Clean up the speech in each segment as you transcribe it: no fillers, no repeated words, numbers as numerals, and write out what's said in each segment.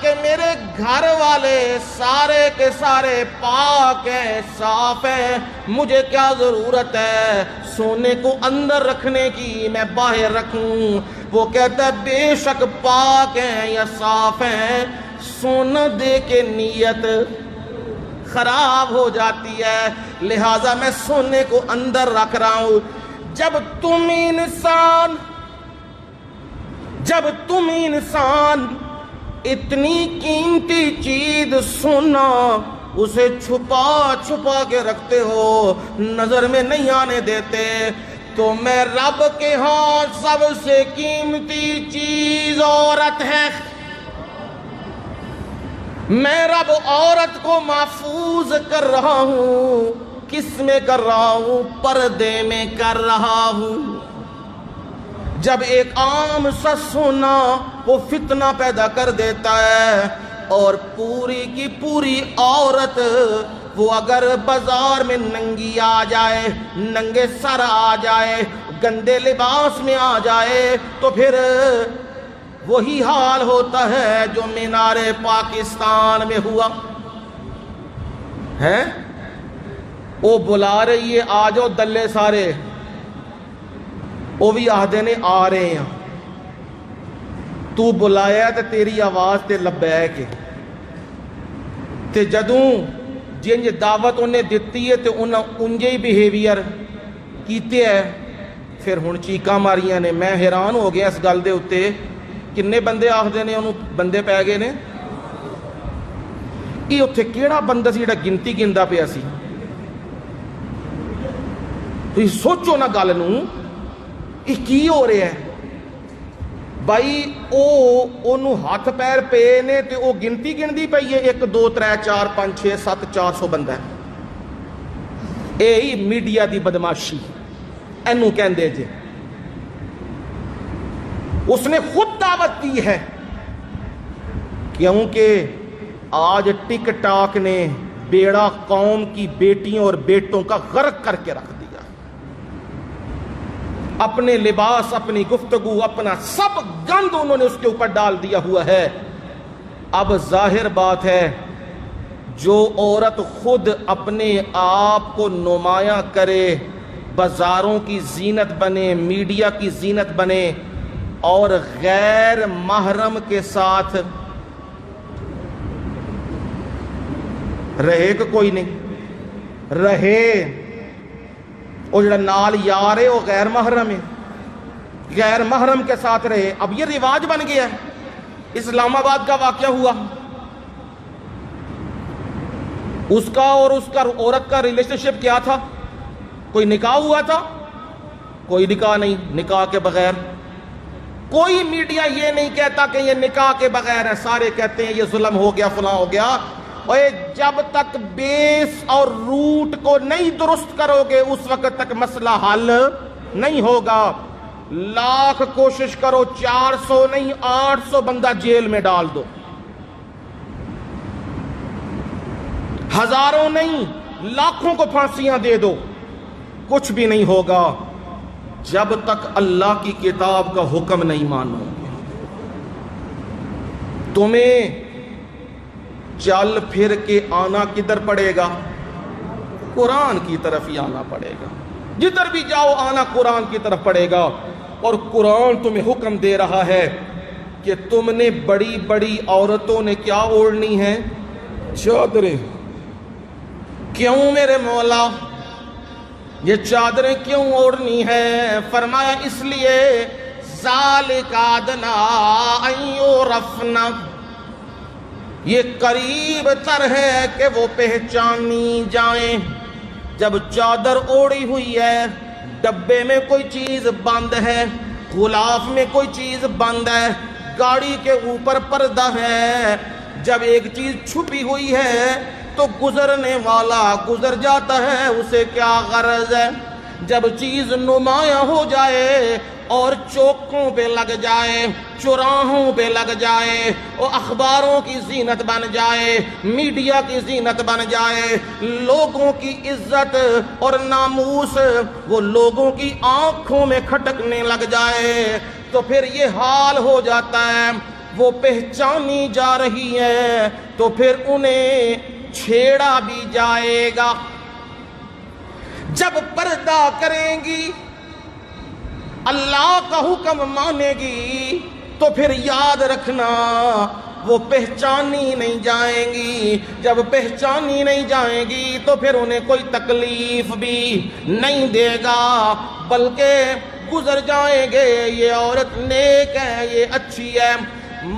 کہ میرے گھر والے سارے کے سارے پاک ہیں، صاف ہیں، مجھے کیا ضرورت ہے سونے کو اندر رکھنے کی، میں باہر رکھوں؟ وہ کہتا ہے بے شک پاک ہیں یا صاف ہیں، سونا دے کے نیت خراب ہو جاتی ہے، لہٰذا میں سونے کو اندر رکھ رہا ہوں۔ جب تم انسان اتنی قیمتی چیز سونا اسے چھپا چھپا کے رکھتے ہو، نظر میں نہیں آنے دیتے، تو میں رب کے ہاں سب سے قیمتی چیز عورت ہے۔ میں رب عورت کو محفوظ کر رہا ہوں، کس میں کر رہا ہوں؟ پردے میں کر رہا ہوں۔ جب ایک عام سا سونا وہ فتنہ پیدا کر دیتا ہے، اور پوری کی پوری عورت وہ اگر بازار میں ننگی آ جائے، ننگے سر آ جائے، گندے لباس میں آ جائے، تو پھر وہی حال ہوتا ہے جو مینار پاکستان میں ہوا ہے۔ وہ بلا رہی ہے آ جاؤ دلے سارے، وہ بھی آہدے نے آ رہے ہیں، تو بلایا تے تیری آواز تے لبیک تے جدوں جنج دعوت انہیں دیتی ہے تے انہاں انجے ہی بیہیویئر کیتے ہے، پھر ہن چیکاں ماریاں نے۔ میں حیران ہو گیا اس گل دے اتے، کنے بندے آخدے نے انہوں بندے پی گئے نے، یہ اتھے کیڑا بندہ سی جڑا گنتی گندا پیا سی؟ تو یہ سوچو نا گل نوں، یہ کی ہو رہا ہے بھائی؟ انہوں ہاتھ پیر پے نے تے وہ گنتی گندی پئی ہے، 1 2 3 4 5 6 7 400 بندہ ہے۔ یہی میڈیا دی بدماشی اینوں کہندے جے۔ اس نے خود دعوت دی ہے، کیونکہ آج ٹک ٹاک نے بیڑا قوم کی بیٹیوں اور بیٹوں کا غرق کر کے رکھ دیا۔ اپنے لباس، اپنی گفتگو، اپنا سب گند انہوں نے اس کے اوپر ڈال دیا ہوا ہے۔ اب ظاہر بات ہے جو عورت خود اپنے آپ کو نمایاں کرے، بازاروں کی زینت بنے، میڈیا کی زینت بنے، اور غیر محرم کے ساتھ رہے کہ کوئی نہیں رہے، وہ جڑا نال یار ہے وہ غیر محرم ہے، غیر محرم کے ساتھ رہے۔ اب یہ رواج بن گیا ہے۔ اسلام آباد کا واقعہ ہوا، اس کا اور اس کا عورت کا ریلیشن شپ کیا تھا؟ کوئی نکاح ہوا تھا؟ کوئی نکاح نہیں، نکاح کے بغیر۔ کوئی میڈیا یہ نہیں کہتا کہ یہ نکاح کے بغیر ہے، سارے کہتے ہیں یہ ظلم ہو گیا، فلاں ہو گیا۔ اور جب تک بیس اور روٹ کو نہیں درست کرو گے اس وقت تک مسئلہ حل نہیں ہوگا۔ لاکھ کوشش کرو، 400 نہیں 800 بندہ جیل میں ڈال دو، ہزاروں نہیں لاکھوں کو پھانسیاں دے دو، کچھ بھی نہیں ہوگا جب تک اللہ کی کتاب کا حکم نہیں مانو گے۔ تمہیں چل پھر کے آنا کدھر پڑے گا؟ قرآن کی طرف ہی آنا پڑے گا۔ جدھر بھی جاؤ آنا قرآن کی طرف پڑے گا۔ اور قرآن تمہیں حکم دے رہا ہے کہ تم نے بڑی بڑی عورتوں نے کیا اوڑھنی ہے؟ چادریں۔ کیوں میرے مولا یہ چادریں کیوں اوڑھنی ہے؟ فرمایا اس لیے ذالک ادنی ان یعرفن، یہ قریب تر ہے کہ وہ پہچانی جائیں۔ جب چادر اوڑھی ہوئی ہے، ڈبے میں کوئی چیز بند ہے، غلاف میں کوئی چیز بند ہے، گاڑی کے اوپر پردہ ہے، جب ایک چیز چھپی ہوئی ہے تو گزرنے والا گزر جاتا ہے، اسے کیا غرض ہے؟ جب چیز نمایاں ہو جائے اور چوکوں پہ لگ جائے، چوراہوں پہ لگ جائے، اور اخباروں کی زینت بن جائے، میڈیا کی زینت بن جائے، لوگوں کی عزت اور ناموس وہ لوگوں کی آنکھوں میں کھٹکنے لگ جائے، تو پھر یہ حال ہو جاتا ہے وہ پہچانی جا رہی ہیں تو پھر انہیں چھیڑا بھی جائے گا۔ جب پردہ کریں گی، اللہ کا حکم مانے گی، تو پھر یاد رکھنا وہ پہچانی نہیں جائیں گی۔ جب پہچانی نہیں جائیں گی تو پھر انہیں کوئی تکلیف بھی نہیں دے گا، بلکہ گزر جائیں گے یہ عورت نیک ہے، یہ اچھی ہے۔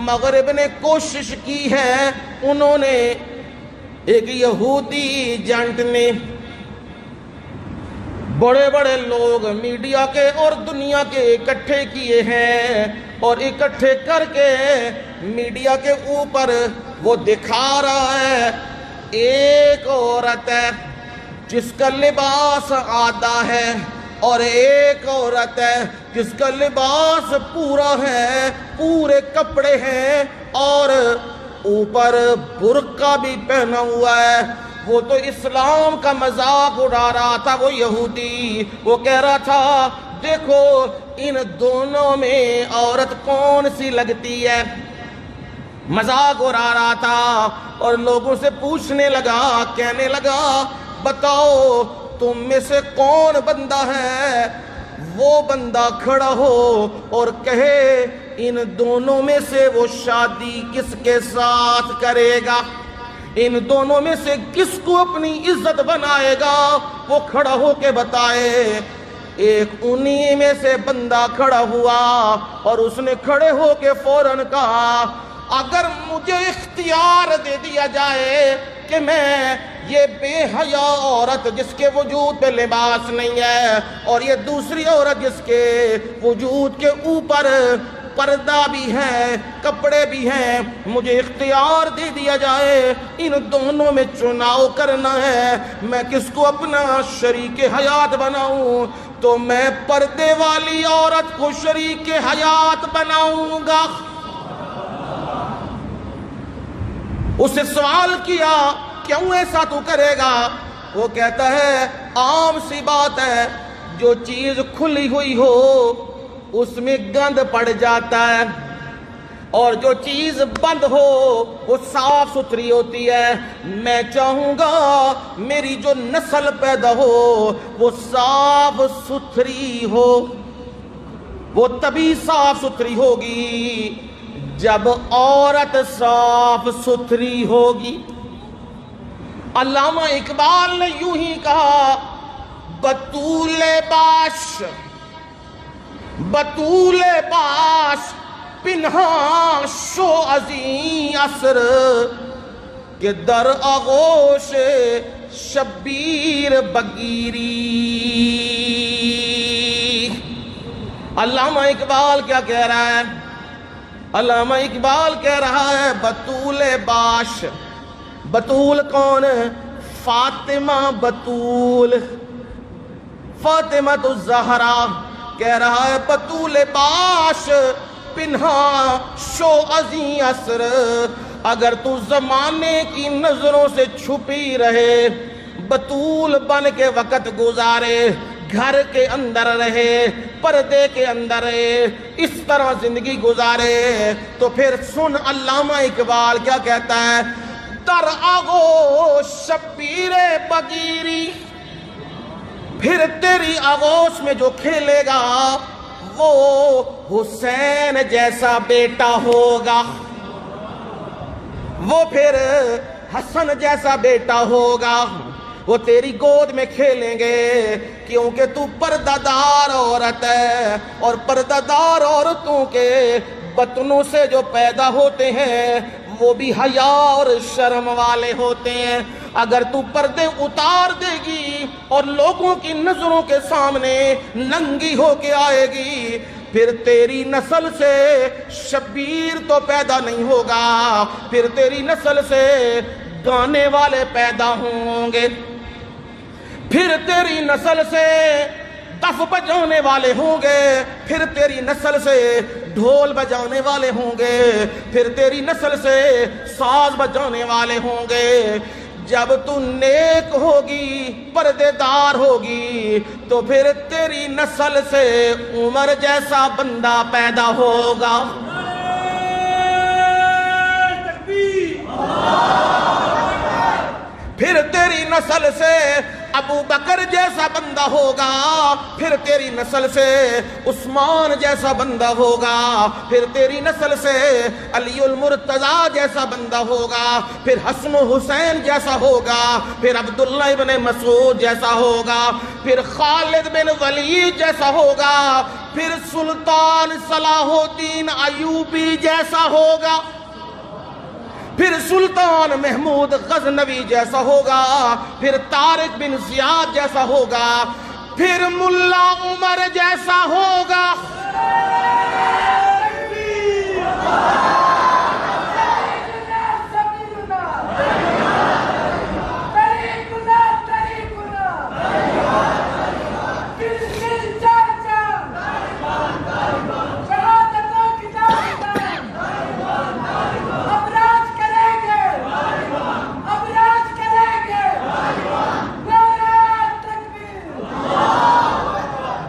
مغرب نے کوشش کی ہے، انہوں نے ایک یہودی ایجنٹ نے بڑے بڑے لوگ میڈیا کے اور دنیا کے اکٹھے کیے ہیں، اور اکٹھے کر کے میڈیا کے اوپر وہ دکھا رہا ہے ایک عورت ہے جس کا لباس آدھا ہے، اور ایک عورت ہے جس کا لباس پورا ہے، پورے کپڑے ہیں اور اوپر برقع بھی پہنا ہوا ہے۔ وہ تو اسلام کا مذاق اڑا رہا تھا، وہ یہودی، وہ کہہ رہا تھا دیکھو ان دونوں میں عورت کون سی لگتی ہے، مذاق اڑا رہا تھا، اور لوگوں سے پوچھنے لگا، کہنے لگا بتاؤ تم میں سے کون بندہ ہے، وہ بندہ کھڑا ہو اور کہے ان دونوں میں سے وہ شادی کس کے ساتھ کرے گا، ان دونوں میں سے کس کو اپنی عزت بنائے گا، وہ کھڑا ہو کے بتائے۔ ایک انہی میں سے بندہ کھڑا ہوا اور اس نے کھڑے ہو کے فوراً کہا اگر مجھے اختیار دے دیا جائے کہ میں یہ بے حیا عورت جس کے وجود پہ لباس نہیں ہے اور یہ دوسری عورت جس کے وجود کے اوپر پردہ بھی ہے، کپڑے بھی ہیں، مجھے اختیار دے دیا جائے ان دونوں میں چناؤ کرنا ہے، میں کس کو اپنا شریک حیات بناؤں، تو میں پردے والی عورت کو شریک حیات بناؤں گا۔ اسے سوال کیا کیوں ایسا تو کرے گا؟ وہ کہتا ہے عام سی بات ہے، جو چیز کھلی ہوئی ہو اس میں گند پڑ جاتا ہے، اور جو چیز بند ہو وہ صاف ستھری ہوتی ہے۔ میں چاہوں گا میری جو نسل پیدا ہو وہ صاف ستھری ہو، وہ تبھی صاف ستھری ہوگی جب عورت صاف ستھری ہوگی۔ علامہ اقبال نے یوں ہی کہا بطول باش بطول باش پنہاں شو ازیں اثر کہ در آغوش شبیر بگیری۔ علامہ اقبال کیا کہہ رہا ہے؟ علامہ اقبال کہہ رہا ہے بطول باش، بطول کون؟ فاطمہ بطول، فاطمہ الزہرا کہہ رہا ہے بطول باش پنہاں شو ازیں اثر، اگر تو زمانے کی نظروں سے چھپی رہے، بطول بن کے وقت گزارے، گھر کے اندر رہے، پردے کے اندر رہے، اس طرح زندگی گزارے، تو پھر سن علامہ اقبال کیا کہتا ہے در آغوش شبیر بگیری، پھر تیری آغوش میں جو کھیلے گا وہ حسین جیسا بیٹا ہوگا، وہ پھر حسن جیسا بیٹا ہوگا، وہ تیری گود میں کھیلیں گے، کیونکہ تو پردہ دار عورت ہے، اور پردہ دار عورتوں کے بطنوں سے جو پیدا ہوتے ہیں وہ بھی حیا اور شرم والے ہوتے ہیں۔ اگر تو پردے اتار دے گی اور لوگوں کی نظروں کے سامنے ننگی ہو کے آئے گی، پھر تیری نسل سے شبیر تو پیدا نہیں ہوگا، پھر تیری نسل سے گانے والے پیدا ہوں گے، پھر تیری نسل سے دف بجانے والے ہوں گے، پھر تیری نسل سے ڈھول بجانے والے ہوں گے، پھر تیری نسل سے ساز بجانے والے ہوں گے۔ جب تو نیک ہوگی، پردے دار ہوگی، تو پھر تیری نسل سے عمر جیسا بندہ پیدا ہوگا۔ نسل سے ابو بکر جیسا بندہ ہوگا، پھر تیری نسل سے عثمان جیسا بندہ ہوگا، پھر تیری نسل سے علی المرتضیٰ جیسا بندہ ہوگا، پھر حسن و حسین جیسا ہوگا، پھر عبداللہ ابن مسعود جیسا ہوگا، پھر خالد بن ولید جیسا ہوگا، پھر سلطان صلاح الدین ایوبی جیسا ہوگا، پھر سلطان محمود غزنوی جیسا ہوگا، پھر طارق بن زیاد جیسا ہوگا، پھر ملا عمر جیسا ہوگا۔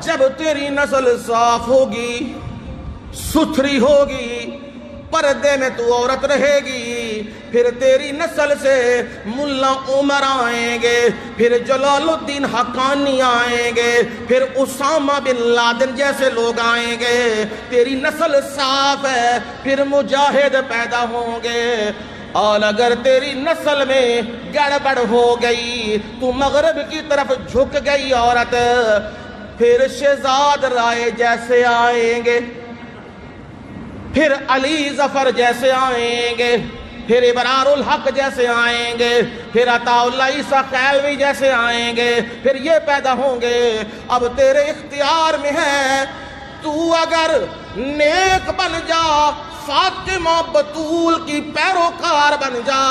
جب تیری نسل صاف ہوگی، ستھری ہوگی، پردے میں تو عورت رہے گی، پھر تیری نسل سے ملا عمر آئیں گے، پھر جلال الدین حقانی آئیں گے، پھر اسامہ بن لادن جیسے لوگ آئیں گے۔ تیری نسل صاف ہے، پھر مجاہد پیدا ہوں گے۔ اور اگر تیری نسل میں گڑبڑ ہو گئی، تو مغرب کی طرف جھک گئی عورت، پھر شہزاد رائے جیسے آئیں گے، پھر علی ظفر جیسے آئیں گے، پھر ابرار الحق جیسے آئیں گے، پھر عطا اللہ عیسیٰ خیلوی جیسے آئیں گے، پھر یہ پیدا ہوں گے۔ اب تیرے اختیار میں ہے، تو اگر نیک بن جا، فاطمہ بطول کی پیروکار بن جا،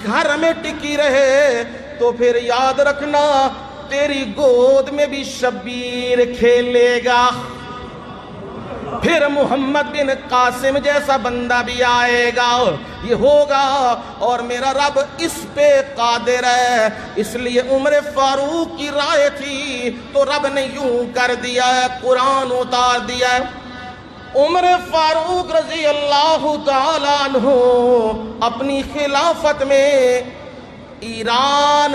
گھر میں ٹکی رہے، تو پھر یاد رکھنا تیری گود میں بھی شبیر کھیلے گا، پھر محمد بن قاسم جیسا بندہ بھی آئے گا، یہ ہوگا۔ اور میرا رب اس پہ قادر ہے، اس لیے عمر فاروق کی رائے تھی تو رب نے یوں کر دیا ہے، قرآن اتار دیا ہے۔ عمر فاروق رضی اللہ تعالیٰ عنہ اپنی خلافت میں ایران،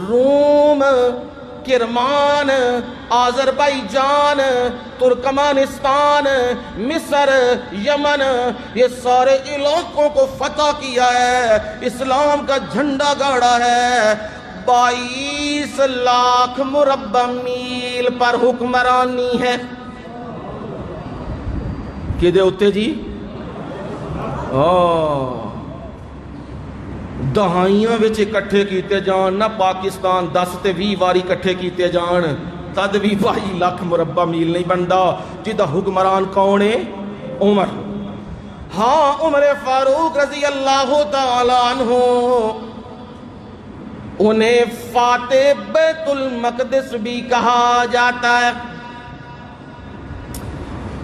روم، کرمان، آذربائیجان، ترکمانستان، مصر، یمن، یہ سارے علاقوں کو فتح کیا ہے، اسلام کا جھنڈا گاڑا ہے۔ 22 لاکھ مربع میل پر حکمرانی ہے۔ کدے ہوتے جی؟ دہائیاں وچ اکٹھے کیتے جان، نہ پاکستان 10 تے 20 واری اکٹھے کیتے جان، تد بھی 22 لاکھ مربع میل نہیں بندا، جدا حکمران کون ہے؟ عمر۔ ہاں، عمر فاروق رضی اللہ تعالی عنہ، انہیں فاتح بیت المقدس بھی کہا جاتا ہے۔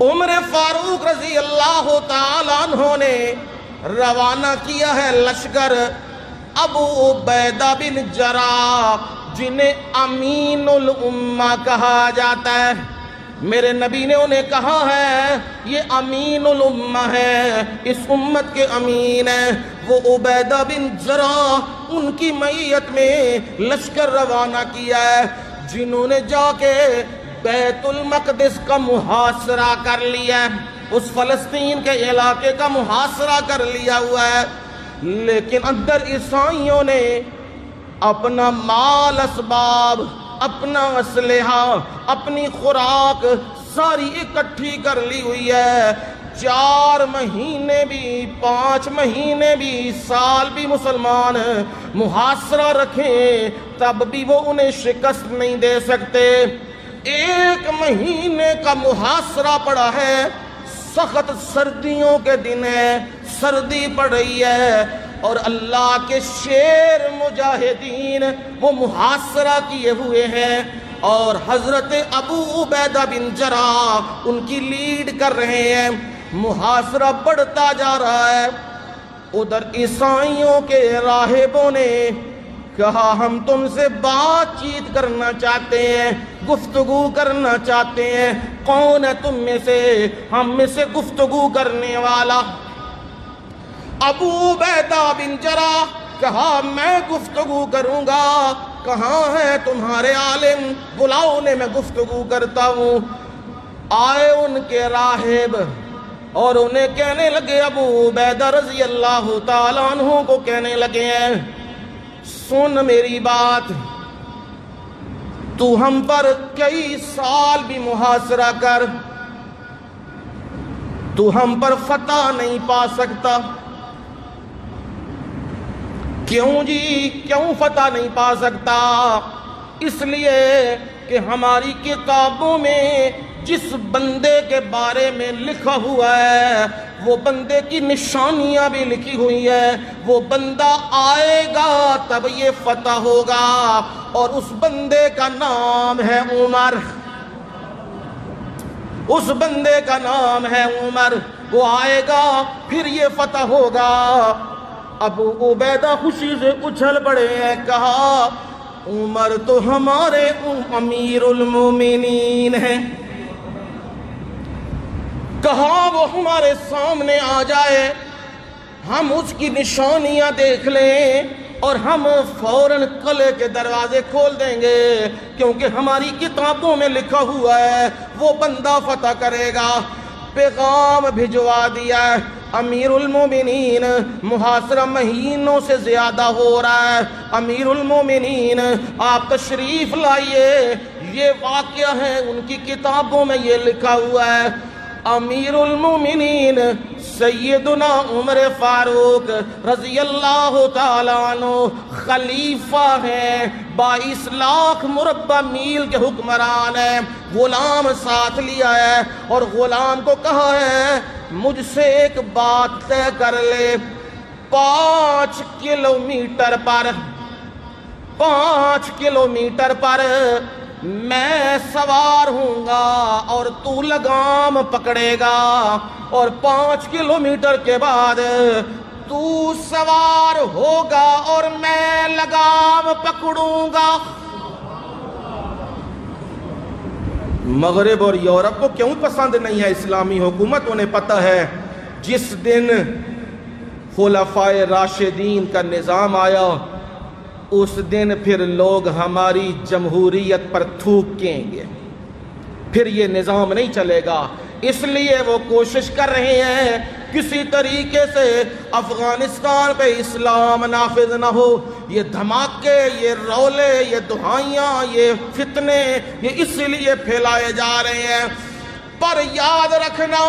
عمر فاروق رضی اللہ تعالی عنہ نے روانہ کیا ہے لشکر ابو عبیدہ بن جراح، جنہیں امین الامہ کہا جاتا ہے۔ میرے نبی نے انہیں کہا ہے یہ امین الامہ ہے، اس امت کے امین ہیں۔ وہ عبیدہ بن جراح، ان کی معیت میں لشکر روانہ کیا ہے، جنہوں نے جا کے بیت المقدس کا محاصرہ کر لیا ہے، اس فلسطین کے علاقے کا محاصرہ کر لیا ہوا ہے۔ لیکن اندر عیسائیوں نے اپنا مال اسباب، اپنا اسلحہ، اپنی خوراک ساری اکٹھی کر لی ہوئی ہے۔ 4 مہینے بھی، 5 مہینے بھی، سال بھی مسلمان محاصرہ رکھیں تب بھی وہ انہیں شکست نہیں دے سکتے۔ 1 مہینے کا محاصرہ پڑا ہے، سخت سردیوں کے دن ہے، سردی پڑ رہی ہے، اور اللہ کے شیر مجاہدین وہ محاصرہ کیے ہوئے ہیں، اور حضرت ابو عبیدہ بن جراح ان کی لیڈ کر رہے ہیں۔ محاصرہ بڑھتا جا رہا ہے۔ ادھر عیسائیوں کے راہبوں نے کہا ہم تم سے بات چیت کرنا چاہتے ہیں، گفتگو کرنا چاہتے ہیں، کون ہے تم میں سے ہم میں سے گفتگو کرنے والا؟ ابو عبیدہ بن جراح کہا میں گفتگو کروں گا، کہاں ہے تمہارے عالم، بلاؤ انہیں میں گفتگو کرتا ہوں۔ آئے ان کے راہب اور انہیں کہنے لگے، ابو عبیدہ رضی اللہ تعالیٰ عنہ کو کہنے لگے ہیں، سن میری بات، تو ہم پر کئی سال بھی محاصرہ کر، تو ہم پر فتح نہیں پا سکتا۔ کیوں جی، کیوں فتح نہیں پا سکتا؟ اس لیے کہ ہماری کتابوں میں جس بندے کے بارے میں لکھا ہوا ہے وہ بندے کی نشانیاں بھی لکھی ہوئی ہے، وہ بندہ آئے گا تب یہ فتح ہوگا، اور اس بندے کا نام ہے عمر، اس بندے کا نام ہے عمر، وہ آئے گا پھر یہ فتح ہوگا۔ ابو عبیدہ خوشی سے اچھل پڑے ہیں، کہا عمر تو ہمارے امیر المومنین ہیں، کہا وہ ہمارے سامنے آ جائے، ہم اس کی نشانیاں دیکھ لیں اور ہم فوراً قلعے کے دروازے کھول دیں گے، کیونکہ ہماری کتابوں میں لکھا ہوا ہے وہ بندہ فتح کرے گا۔ پیغام بھجوا دیا ہے، امیر المومنین محاصرہ مہینوں سے زیادہ ہو رہا ہے، امیر المومنین آپ تشریف لائیے، یہ واقعہ ہے ان کی کتابوں میں یہ لکھا ہوا ہے۔ امیر المومنین سیدنا عمر فاروق رضی اللہ تعالیٰ عنہ خلیفہ ہیں، 22 لاکھ مربع میل کے حکمران ہیں، غلام ساتھ لیا ہے اور غلام کو کہا ہے مجھ سے ایک بات طے کر لے، 5 کلومیٹر پر میں سوار ہوں گا اور تو لگام پکڑے گا، اور 5 کلومیٹر کے بعد تو سوار ہوگا اور میں لگام پکڑوں گا۔ مغرب اور یورپ کو کیوں پسند نہیں ہے اسلامی حکومت؟ انہیں پتہ ہے جس دن خلفائے راشدین کا نظام آیا اس دن پھر لوگ ہماری جمہوریت پر تھوکیں گے، پھر یہ نظام نہیں چلے گا۔ اس لیے وہ کوشش کر رہے ہیں کسی طریقے سے افغانستان پہ اسلام نافذ نہ ہو۔ یہ دھماکے، یہ رولے، یہ دہائیاں، یہ فتنے، یہ اس لیے پھیلائے جا رہے ہیں۔ پر یاد رکھنا،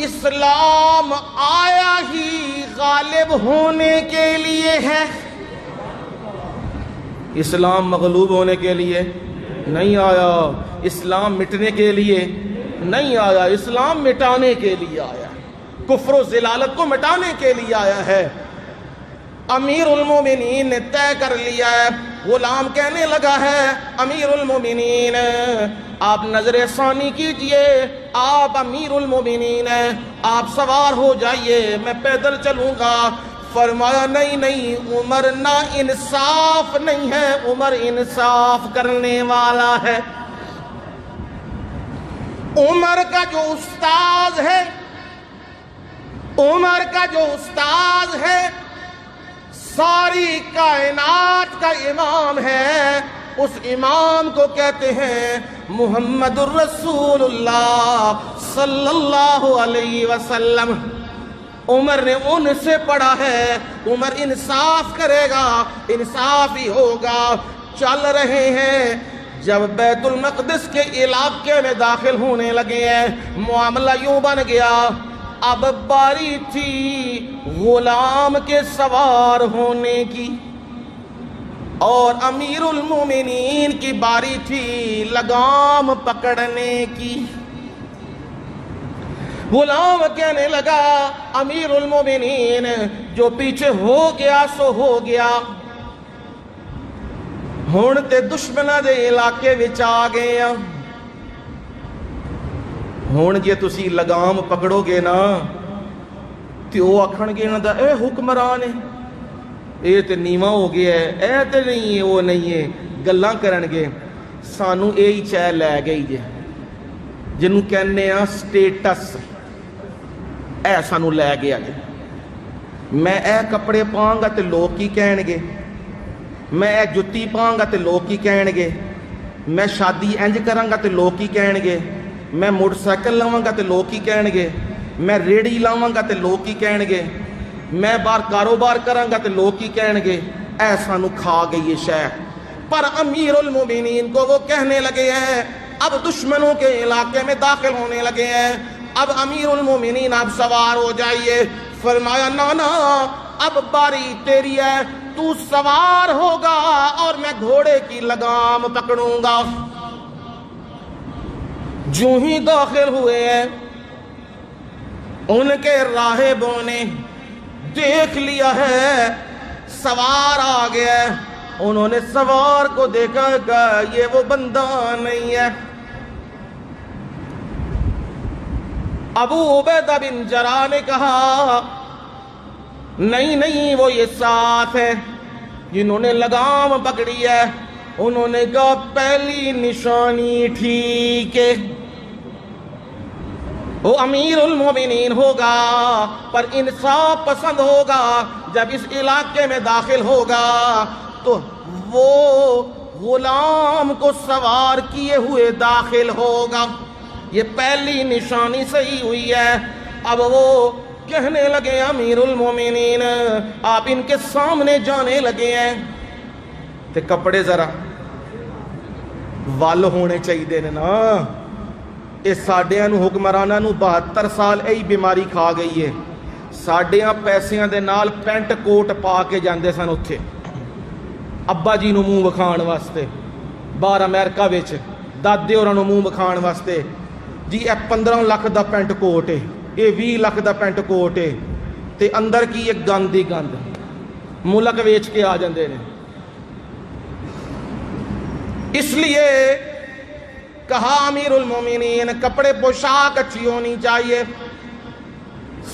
اسلام آیا ہی غالب ہونے کے لیے ہے، اسلام مغلوب ہونے کے لیے نہیں آیا، اسلام مٹنے کے لیے نہیں آیا، اسلام مٹانے کے لیے آیا، کفر و ضلالت کو مٹانے کے لیے آیا ہے۔ امیر المومنین نے طے کر لیا ہے، غلام کہنے لگا ہے امیر المومنین آپ نظر ثانی کیجئے، آپ امیر المومنین ہیں، آپ سوار ہو جائیے، میں پیدل چلوں گا۔ فرمایا نہیں، عمر نا انصاف نہیں ہے، عمر انصاف کرنے والا ہے۔ عمر کا جو استاذ ہے، عمر کا جو استاذ ہے، ساری کائنات کا امام ہے، اس امام کو کہتے ہیں محمد الرسول اللہ صلی اللہ علیہ وسلم۔ عمر نے ان سے پڑھا ہے، عمر انصاف کرے گا، انصاف ہی ہوگا۔ چل رہے ہیں، جب بیت المقدس کے علاقے میں داخل ہونے لگے ہیں، معاملہ یوں بن گیا، اب باری تھی غلام کے سوار ہونے کی اور امیر المومنین کی باری تھی لگام پکڑنے کی۔ غلام کہنے لگا امیر المومنین جو پیچھے ہو گیا سو ہو گیا، ہن تے دشمناں دے علاقے وچ آ گئے ہاں، ہن جے تسی لگام پکڑو گے نا تے او آکھن گے انہاں دا اے حکمران ہے، اے تے نیواں ہو گیا ہے، اے تے نہیں ہے، او نہیں ہے، گلاں کرن گے۔ سانو اے ہی چہ لے گئی جے جنوں کہنے ہاں سٹیٹس، اے سانو لے گیا جے۔ میں اے کپڑے پاؤں گا تو لوگ کی کہن گے، میں اے جتی پاؤں گا تو لوگ کی کہن گے، میں شادی انج کراں گا تو لوگ کی کہن گے، میں موٹر سائیکل لاواں گا تو لوگ کی کہن گے، میں ریڑھی لاواں گا تو لوگ کی کہن گے، میں باہر کاروبار کراں گا تو لوگ کی کہن گے، ایسا نو کھا گئی یہ شے۔ پر امیر المومنین کو وہ کہنے لگے ہیں، اب دشمنوں کے علاقے میں داخل ہونے لگے ہیں، اب امیر المومنین آپ سوار ہو جائیے۔ فرمایا نانا اب باری تیری ہے، تو سوار ہوگا اور میں گھوڑے کی لگام پکڑوں گا۔ جو ہی داخل ہوئے ہیں ان کے راہبوں نے دیکھ لیا ہے سوار آ گیا ہے، انہوں نے سوار کو دیکھا کہ یہ وہ بندہ نہیں ہے۔ ابو عبیدہ بن جراح نے کہا نہیں نہیں وہ یہ ساتھ ہے جنہوں نے لگام پکڑی ہے۔ انہوں نے کہا پہلی نشانی ٹھیک ہے، وہ امیر المومنین ہوگا، پر انصاف پسند ہوگا، جب اس علاقے میں داخل ہوگا تو وہ غلام کو سوار کیے ہوئے داخل ہوگا۔ یہ پہلی نشانی صحیح ہوئی ہے۔ اب وہ کہنے لگے امیر المومنین آپ ان کے سامنے جانے لگے ہیں تے کپڑے ذرا وال ہونے چاہیے نا، یہ ساڈیاں نو حکمراناں نو 72 سال یہی بیماری کھا گئی ہے۔ ساڈیاں پیسیاں دے نال پینٹ کوٹ پا کے جاندے سن اتھے ابا جی نو منہ وکھان واسطے، باہر امریکہ وچ دادے ہوراں نو منہ وکھان واسطے، جی اے 15 لاکھ دا پینٹ کوٹ ہے، یہ 20 لاکھ دا پینٹ کوٹ ہے، تے اندر کی ایک گند ہی گند، ملک ویچ کے آ جاندے نے۔ اس لیے کہا امیر المومنین کپڑے پوشاک اچھی ہونی چاہیے۔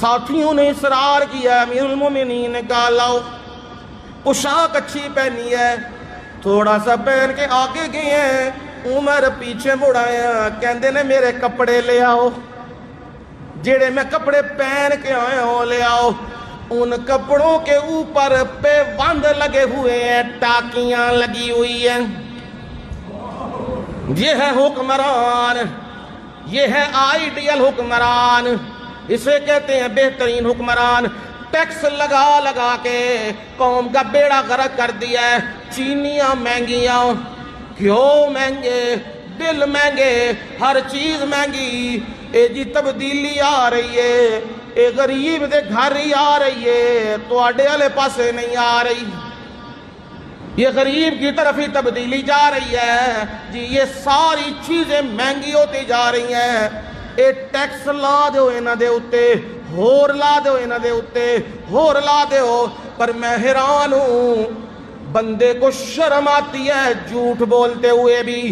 ساتھیوں نے اصرار کیا، امیر المومنین نے کہا لاؤ پوشاک اچھی پہنی ہے، تھوڑا سا پہن کے آگے گئے ہیں، عمر پیچھے مڑایا، کہندے نے میرے کپڑے لے آؤ، جڑے میں کپڑے پہن کے آیا ہوں لے آؤ۔ ان کپڑوں کے اوپر پیوند لگے ہوئے ہیں، ٹاکیاں لگی ہوئی ہیں۔ یہ ہے حکمران، یہ ہے آئیڈیل حکمران، اسے کہتے ہیں بہترین حکمران۔ ٹیکس لگا لگا کے قوم کا بیڑا غرق کر دیا ہے، چینیاں مہنگیاں، گھیو مہنگے، دل مہنگے، ہر چیز مہنگی۔ اے جی تبدیلی آ رہی ہے، اے غریب دے گھر ہی آ رہی ہے، تو آڈے والے پاسے نہیں آ رہی، یہ غریب کی طرف ہی تبدیلی جا رہی ہے جی۔ یہ ساری چیزیں مہنگی ہوتی جا رہی ہیں، اے ٹیکس لا دو انہاں دے اتے، ہور لا دو انہاں دے اتے، ہور لا دو۔ پر میں حیران ہوں، بندے کو شرم آتی ہے جھوٹ بولتے ہوئے بھی۔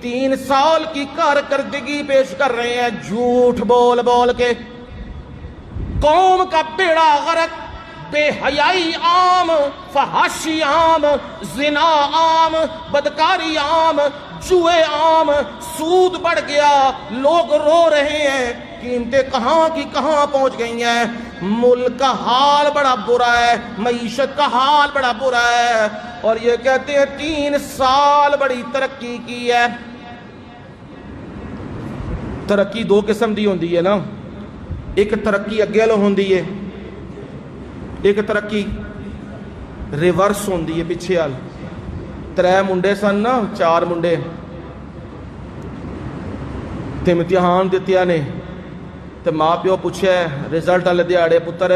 3 سال کی کارکردگی پیش کر رہے ہیں جھوٹ بول بول کے، قوم کا بیڑا غرق، بے حیائی عام، فحاشی عام، زنا عام، بدکاری عام، جوئے عام، سود بڑھ گیا، لوگ رو رہے ہیں، قیمتیں کہاں کی کہاں پہنچ گئی ہیں، ملک کا حال بڑا برا ہے، معیشت کا حال بڑا برا ہے، اور یہ کہتے ہیں 3 سال بڑی ترقی کی ہے۔ ترقی 2 قسم دی ہوندی ہے نا، ایک ترقی اگے لو ہوندی ہے، ایک ترقی ریورس ہوندی ہے پیچھے آل۔ 3 منڈے سن نا، 4 منڈے تے امتحان دیتیا نے، تے ماں پیو پوچھے رزلٹ والے دیہاڑے پتر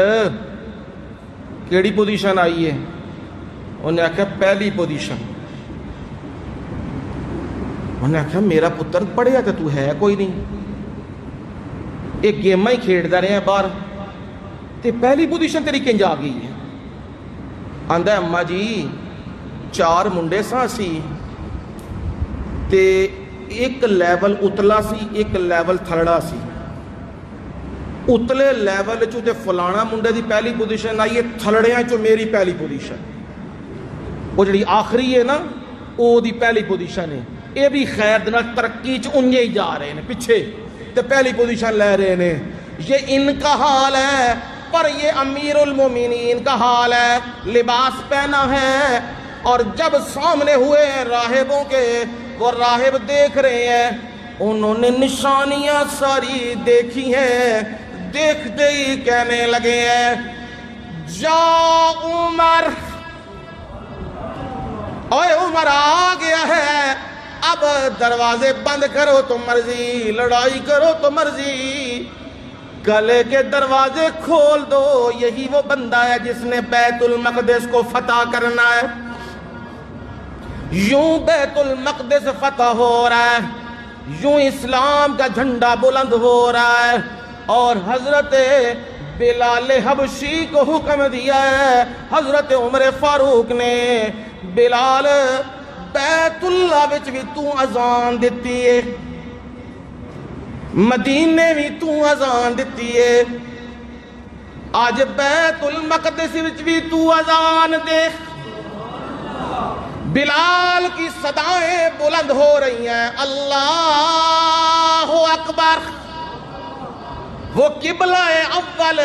کیڑی پوزیشن آئی ہے؟ انہیں آخیا پہلی پوزیشن۔ انہیں آخیا میرا پتر پڑھیا تے تو ہے کوئی نہیں، ایک گیمہ ہی کھیڑ رہے ہیں باہر، تے پہلی پوزیشن تیری کنج آ گئی ہے؟ آندہ ہے اماں جی 4 منڈے ساں سی، تے ایک لیول اتلا سی ایک لیول تھلڑا سی، اتلے لیول چو تے فلانا منڈے دی پہلی پوزیشن آئی ہے، تھلڑیاں چو میری پہلی پوزیشن، وہ جڑی آخری ہے نا او دی پہلی پوزیشن ہے۔ اے بھی خیر دنا ترقی چ انجے ہی جا رہے ہیں پیچھے تے پہلی پوزیشن لے رہے ہیں۔ یہ ان کا حال ہے، پر یہ امیر المومنین کا حال ہے، لباس پہنا ہے، اور جب سامنے ہوئے راہبوں کے، وہ راہب دیکھ رہے ہیں، انہوں نے نشانیاں ساری دیکھی ہیں، دیکھتے ہی کہنے لگے ہیں جا عمر، اوے عمر آ گیا ہے، اب دروازے بند کرو تو مرضی، لڑائی کرو تو مرضی، گلے کے دروازے کھول دو، یہی وہ بندہ ہے جس نے بیت المقدس کو فتح کرنا ہے۔ یوں بیت المقدس فتح ہو رہا ہے، یوں اسلام کا جھنڈا بلند ہو رہا ہے، اور حضرت بلال حبشی کو حکم دیا ہے، حضرت عمر فاروق نے، بلال بیت اللہ وچ بھی تو اذان دیتی ہے، مدینے بھی تو اذان دیتی ہے، آج بیت المقدس وچ بھی تو اذان دے۔ بلال کی صدائیں بلند ہو رہی ہیں، اللہ اکبر، وہ قبلہ اول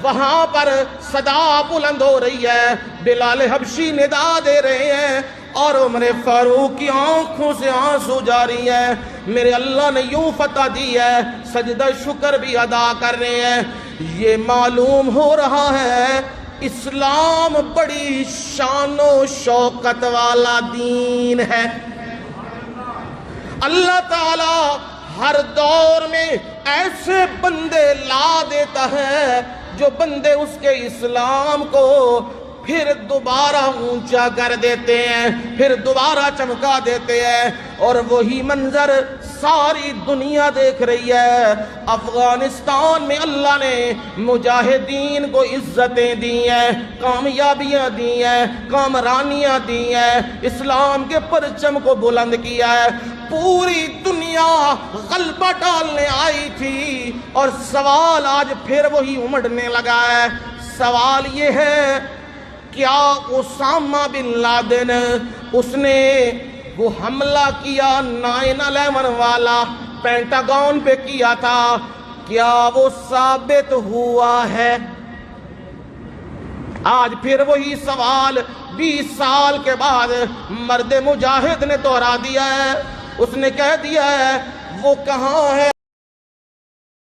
وہاں پر صدا بلند ہو رہی ہے، بلال حبشی ندا دے رہے ہیں، اور عمر فاروق کی آنکھوں سے آنسو جاری ہے، میرے اللہ نے یوں فتح دی ہے، سجدہ شکر بھی ادا کر رہے ہیں۔ یہ معلوم ہو رہا ہے اسلام بڑی شان و شوکت والا دین ہے۔ اللہ تعالی ہر دور میں ایسے بندے لا دیتا ہے جو بندے اس کے اسلام کو پھر دوبارہ اونچا کر دیتے ہیں، پھر دوبارہ چمکا دیتے ہیں، اور وہی منظر ساری دنیا دیکھ رہی ہے۔ افغانستان میں اللہ نے مجاہدین کو عزتیں دی ہیں، کامیابیاں دی ہیں، کامرانیاں دی ہیں، اسلام کے پرچم کو بلند کیا ہے، پوری دنیا غلبہ ڈالنے آئی تھی، اور سوال آج پھر وہی امڑنے لگا ہے۔ سوال یہ ہے، کیا اسامہ بن لادن اس نے وہ حملہ کیا 9/11 والا پینٹاگون پہ کیا تھا، کیا وہ ثابت ہوا ہے؟ آج پھر وہی سوال 20 سال کے بعد مرد مجاہد نے دہرا دیا ہے، اس نے کہہ دیا ہے وہ کہاں ہے